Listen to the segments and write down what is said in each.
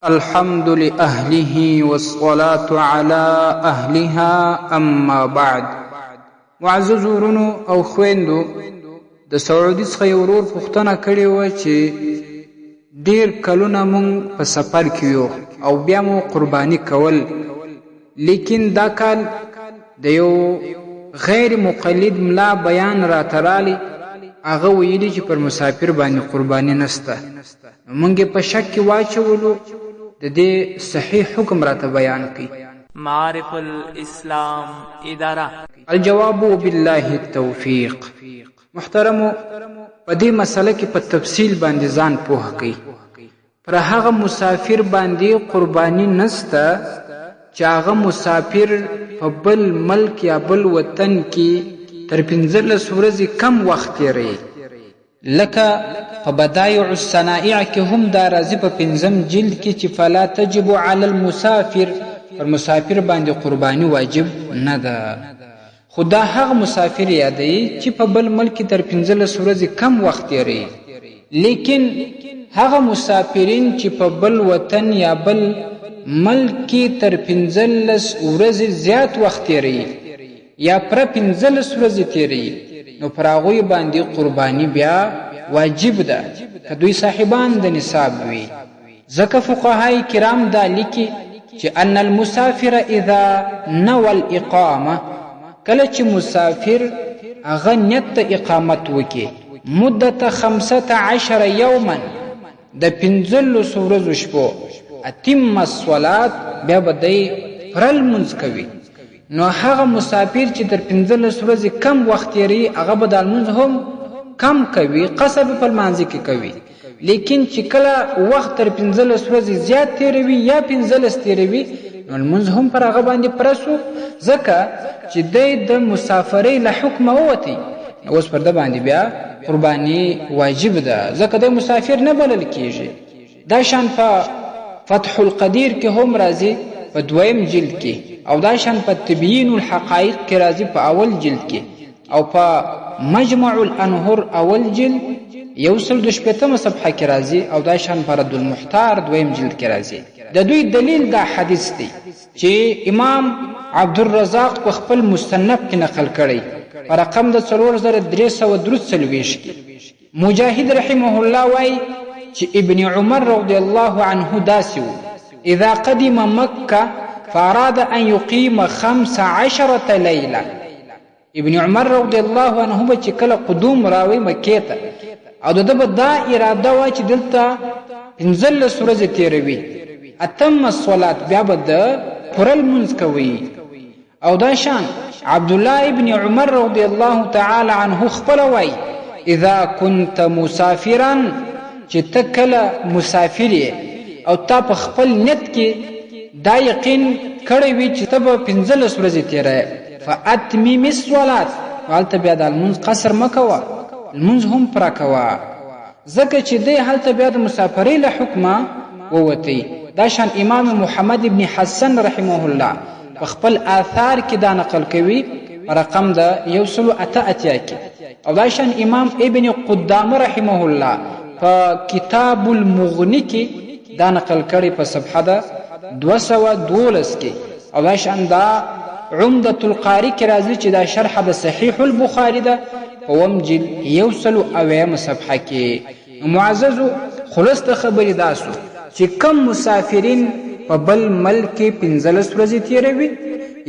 الحمد لأهله والصلاة على أهلها أما بعد. معزز ورونو او خويندو د سعودي څخه یو ورور پوښتنه کړې وه چې ډېر کلونه مونږ په سفر کې یو او بیا مو قرباني کول، لیکن دا کال د یو غیر مقلد ملا بیان راته رالی، هغه ویلي چې پر مسافر باندې قرباني نسته. مونږ په شک کې واچولو، د دې صحیح حکم راته بیان کړي. معارف الاسلام اداره. الجواب بالله التوفیق. محترمو، په دې مسله کې په تفصیل باندې ځان پوه کړئ. پر هغه مسافر باندې قرباني نسته چې هغه مسافر په بل ملک یا بل وطن کې تر 15 ورځې کم وخت تیروي. لکه په بدایع الصنائع کې هم دا راځي په 5 جلد کې چې فلا تجب علی المسافر، پر مسافر باندې قرباني واجب نه ده. خدا هغه مسافر یادوي چې په بل ملک تر 15 ورځې کم وخت تیروي، لیکن هغه مسافرین چې په بل وطن یا بل ملک تر 15 ورځې زیات وخت تیروي یا پر 15 ورځې تیروي، نو پر هغوی باندې قرباني بیا واجب ده که دوی صاحبان د نصاب وي. ځکه فقهای کرام دا لیکي چې ان المسافر اذا نوى الاقامه، کله چې مسافر هغه نیت د اقامت وکي مدت 15 یوما، د 15 ورځو شپو، اتم الصلاه، بیا به دی پرل لمونځ کوي. نو هغه مسافر چې تر 15 ورځې کم وخت تیروي هغه به د لمونځ هم کم کوي، قصر په لمانځه کې کوي. لیکن چې کله وخت تر 15 ورځې زیات تیروي یا 15 تیروي، نو لمونځ هم پر هغه باندې پرسو، ځکه چې دی د مسافرۍ له حکمه ووتی. اوس پر ده باندې بیا قرباني واجب ده، ځکه دی مسافر نه بلل کیږي. دا شان په فتح القدیر کې هم راځي په 2 جلد کې، او دا شان په تبیین الحقائق کې راځي په اول جلد کې، او په مجمع الانهر اول جلد 118 صفحه کې راځي، او دا شان په رد المحتار 2 جلد کې راځي. د دوی دلیل دا حدیث دی چې امام عبدالرزاق په خپل مصنف کې نقل کړی په رقم د 4343 کې. مجاهد رحمه الله وایي چې ابن عمر رضی الله عنه داسې و: اذا قدم مکه فاراد ان يقيم 15 ليله. ابن عمر رضی الله عنه به چې کله قدوم راوي مکې ته، او دغه به دا اراده وا چې دلته 15 ورځې تیروي، اتم الصلاه، بیا به د پوره لمونځ کوي. او دا شان عبد الله ابن عمر رضی الله تعالی عنه خپل وایي: اذا كنت مسافرا، چې ته کله مسافر یې او تا په خپل نیت کې دا یقین کړی وي چې ته به 15 ورځې تیروي، فاتمم الصلاه، هلته بیا د لمونځ قصر مه کوه، لمونځ هم پوره کوه، ځکه چې دی هلته بیا د مسافرۍ له حکمه ووتی. دا شان امام محمد ابن حسن رحمه الله په خپل آثار کې دا نقل کوي په رقم د 188 کې، او دا شان امام ابن قدامه رحمه الله په کتاب المغنی کې دا نقل کړي په صفحه د 212 کې، او دا شان دا عمدة القاری کې راځي چې دا شرح د صحیح البخاری ده په 1 جلد 100 صفحه کې. معززو، خلاصه خبرې دا سو چې کم مسافرین په بل ملک 15 ورځې تیروي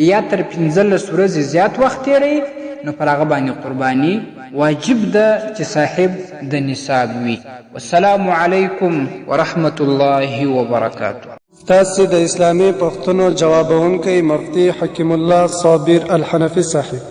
یا تر 15 ورځې زیات وخت تیروي، نو پر هغه باندې قرباني واجب ده چې صاحب د نصاب وي. والسلام علیکم ورحمت الله وبرکاته. تاسو د اسلامي پوښتنو جوابونکي مفتی حکیم الله صابر الحنفي صاحب